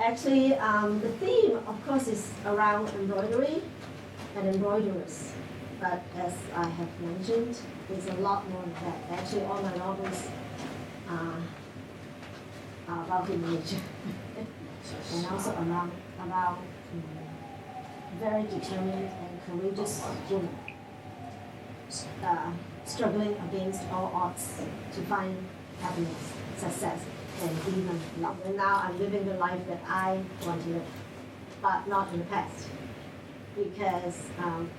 actually, the theme, of course, is around embroidery and embroiderers. But as I have mentioned, there's a lot more than that. Actually, all my novels are about human nature, and also about very determined and courageous women struggling against all odds to find happiness, success, and even love. And now I'm living the life that I want to live, but not in the past, because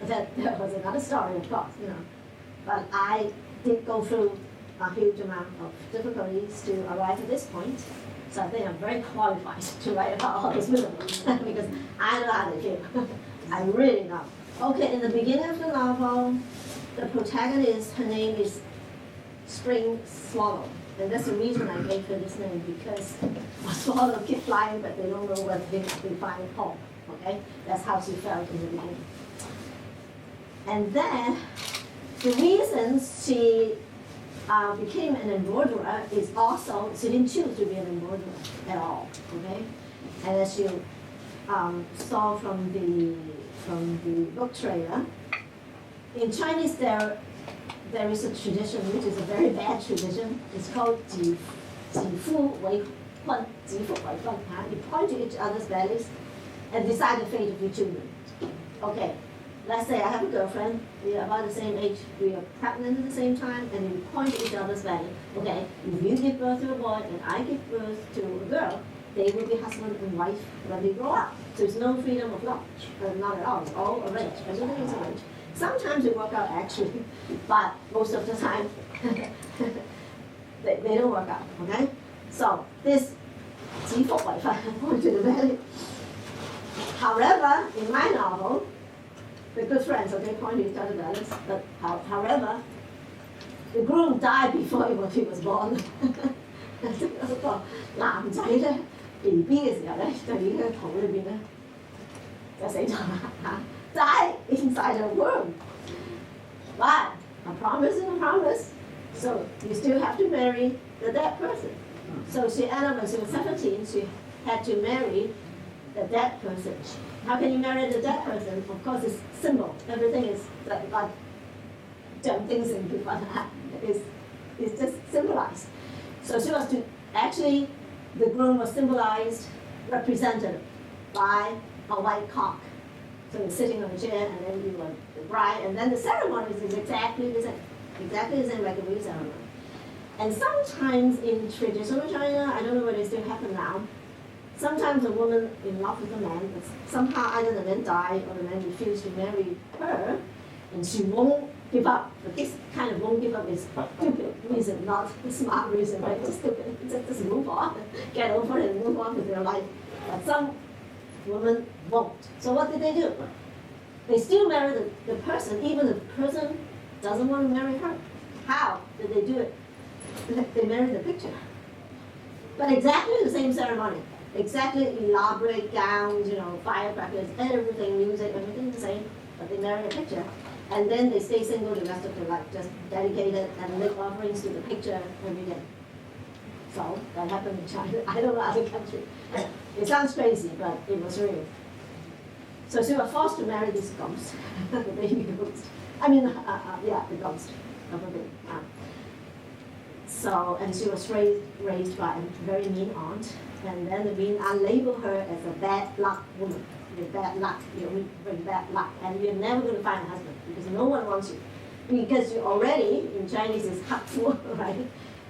that was another story, of course, you know. But I did go through a huge amount of difficulties to arrive at this point. So I think I'm very qualified to write about all those women because I know how they feel. I really know. Okay, in the beginning of the novel, the protagonist, her name is Spring Swallow. And that's the reason I gave her this name, because swallows keep flying, but they don't know whether they find home. Okay? That's how she felt in the beginning. And then, the reason she became an embroiderer is also, she didn't choose to be an embroiderer at all. Okay? And as you saw from the book trailer, in Chinese there is a tradition which is a very bad tradition. It's called 己夫为婚, 己夫为婚. You point to each other's bellies and decide the fate of your children. Okay, let's say I have a girlfriend, we are about the same age, we are pregnant at the same time, and we point to each other's belly. Okay, if you give birth to a boy and I give birth to a girl, they will be husband and wife when they grow up. So there's no freedom of love, not at all. It's all arranged. Everything is arranged. Sometimes it works out actually, but most of the time they don't work out. Okay, so this 己夫为婚 point to the belly. However, in my novel, the good friends, okay, point to each other's bellies. But however, the groom died before he was born. 嗰個男仔咧 BB 嘅時候咧，就已經喺肚裏邊咧就死咗啦嚇。Die inside a womb. But a promise is a promise. So you still have to marry the dead person. So she ended up when she was 17, she had to marry the dead person. How can you marry the dead person? Of course, it's symbol. Everything is like jumping into it's just symbolized. So she was to actually, the groom was symbolized, represented by a white cock. So you're sitting on a chair, and then you were the bride, and then the ceremony is exactly the same like a real ceremony. And sometimes in traditional China, I don't know whether it still happens now, sometimes a woman in love with a man, but somehow either the man died or the man refused to marry her, and she won't give up. But this kind of won't give up is stupid reason, not a smart reason, right? It's stupid. Just move on, get over it and move on with their life. But some women won't. So what did they do? They still marry the person, even if the person doesn't want to marry her. How did they do it? They married the picture. But exactly the same ceremony. Exactly elaborate gowns, firecrackers, everything, music, everything the same. But they marry a picture. And then they stay single the rest of their life, just dedicated and make offerings to the picture every day. So that happened in China. I don't know other country. It sounds crazy, but it was real. So she was forced to marry this ghost, the baby ghost. I mean, the ghost of a baby. So, and she was raised by a very mean aunt. And then the mean aunt labeled her as a bad luck woman. You're bad luck, you bring bad luck. And you're never going to find a husband because no one wants you. Because you already, in Chinese, is hatfu, right?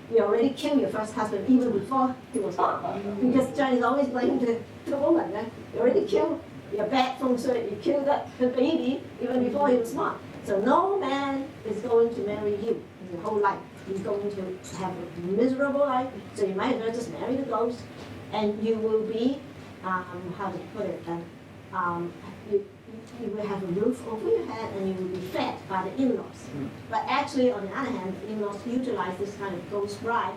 You already killed your first husband even before he was born. Because Chinese always blame the woman. Right? You already killed your bad feng shui. You killed the baby even before he was born. So no man is going to marry you in your whole life. He's going to have a miserable life. So you might as well just marry the ghost, and you will be, how to put it, you will have a roof over your head and you will be fed by the in-laws. But actually, on the other hand, the in-laws utilize this kind of ghost bride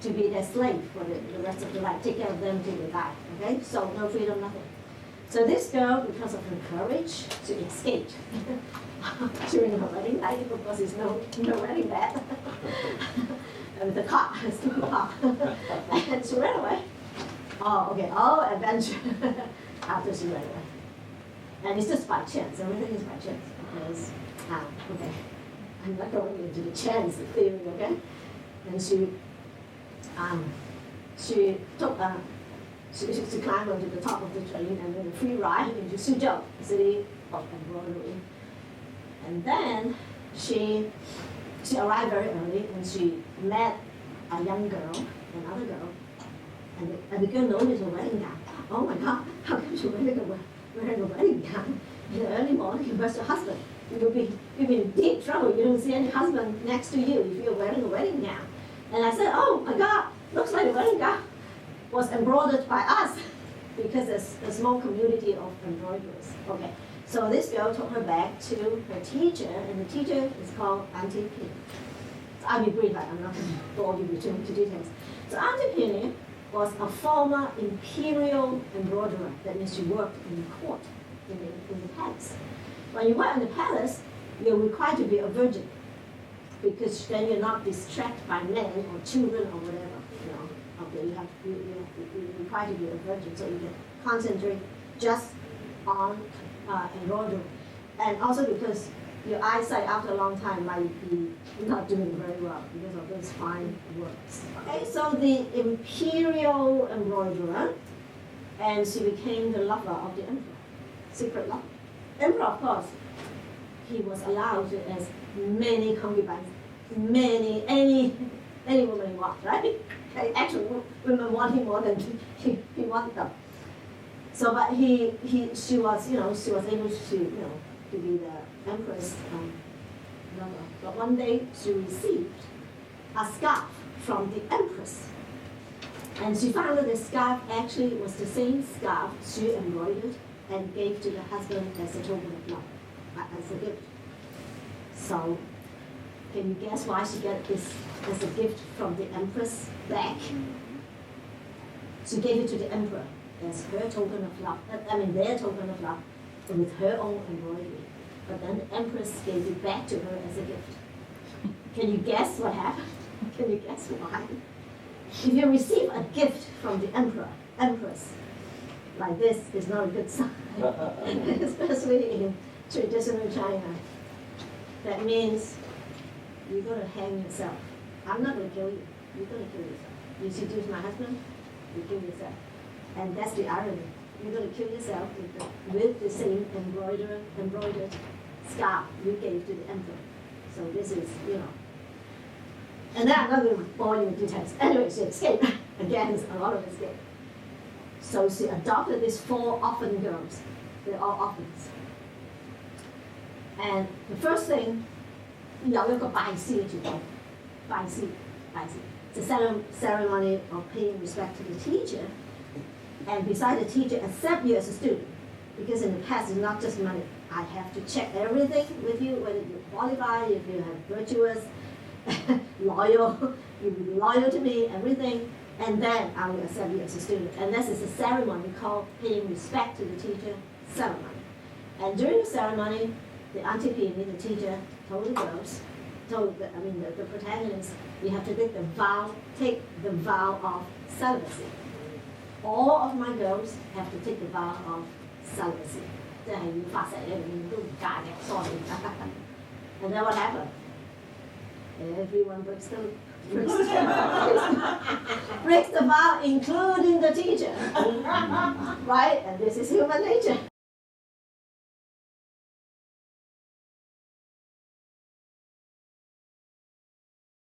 to be their slave for the rest of their life, take care of them till they die. Okay? So no freedom, nothing. So this girl, because of her courage, she escaped during her wedding night, because there's no wedding bed. And with the cop, a stupid cop. And she ran away. adventure after she ran away. And it's just by chance, everything is by chance. Because, I'm not going into the chance theory, okay? And she took, she climbed onto the top of the train and then a free ride into Suzhou, the city of embroidery. And then she arrived very early and she met a young girl, another girl, and the girl noticed her wedding gown. Oh my God, how come she wearing a wedding gown in the early morning? Where's your husband? You'll be in deep trouble. You don't see any husband next to you if you're wearing a wedding gown. And I said, oh my God, looks like the wedding gown was embroidered by us because there's a small community of embroiderers. Okay, so this girl took her back to her teacher, and the teacher is called Auntie P. So I'll be brief, I'm not going to bore you with too much details. So Auntie P was a former imperial embroiderer. That means she worked in the court, in the palace. When you work in the palace, you're required to be a virgin because then you're not distracted by men or children or whatever. You know, okay, you're required to be a virgin, so you can concentrate just on embroidery. And also because your eyesight after a long time might be not doing very well because of those fine works. Okay, so the imperial embroiderer, and she became the lover of the emperor, secret lover. Emperor, of course, he was allowed to as many concubines, any woman he wants, right? Actually, women want him more than he wanted them. So, but she was able to, to be the empress lover. But one day she received a scarf from the empress, and she found that the scarf actually was the same scarf she embroidered and gave to the husband as a token of love, as a gift. So, can you guess why she got this as a gift from the empress back? She gave it to the emperor as her token of love, their token of love, with her own embroidery. But then the empress gave it back to her as a gift. Can you guess what happened? Can you guess why? If you receive a gift from the empress, like this is not a good sign, especially in traditional China. That means you're going to hang yourself. I'm not going to kill you. You're going to kill yourself. You seduce my husband, you kill yourself. And that's the irony. You're going to kill yourself with the same embroidered scarf you gave to the emperor. So this is, And then I'm not going to bore you with details. Anyway, she escaped. Again, a lot of escape. So she adopted these 4 orphan girls. They're all orphans. And the first thing, 有一個拜師嘅傳統，拜師. It's a ceremony of paying respect to the teacher, and beside the teacher, accept you as a student. Because in the past, it's not just money. I have to check everything with you, whether you qualify, if you have virtuous, loyal, you will be loyal to me, everything. And then I will accept you as a student. And this is a ceremony called paying respect to the teacher ceremony. And during the ceremony, the Auntie P, the teacher, told the girls, the protagonists, you have to take the vow of celibacy. All of my girls have to take the vow of celibacy. And then what happened? Everyone breaks the vow, including the teacher. Right? And this is human nature.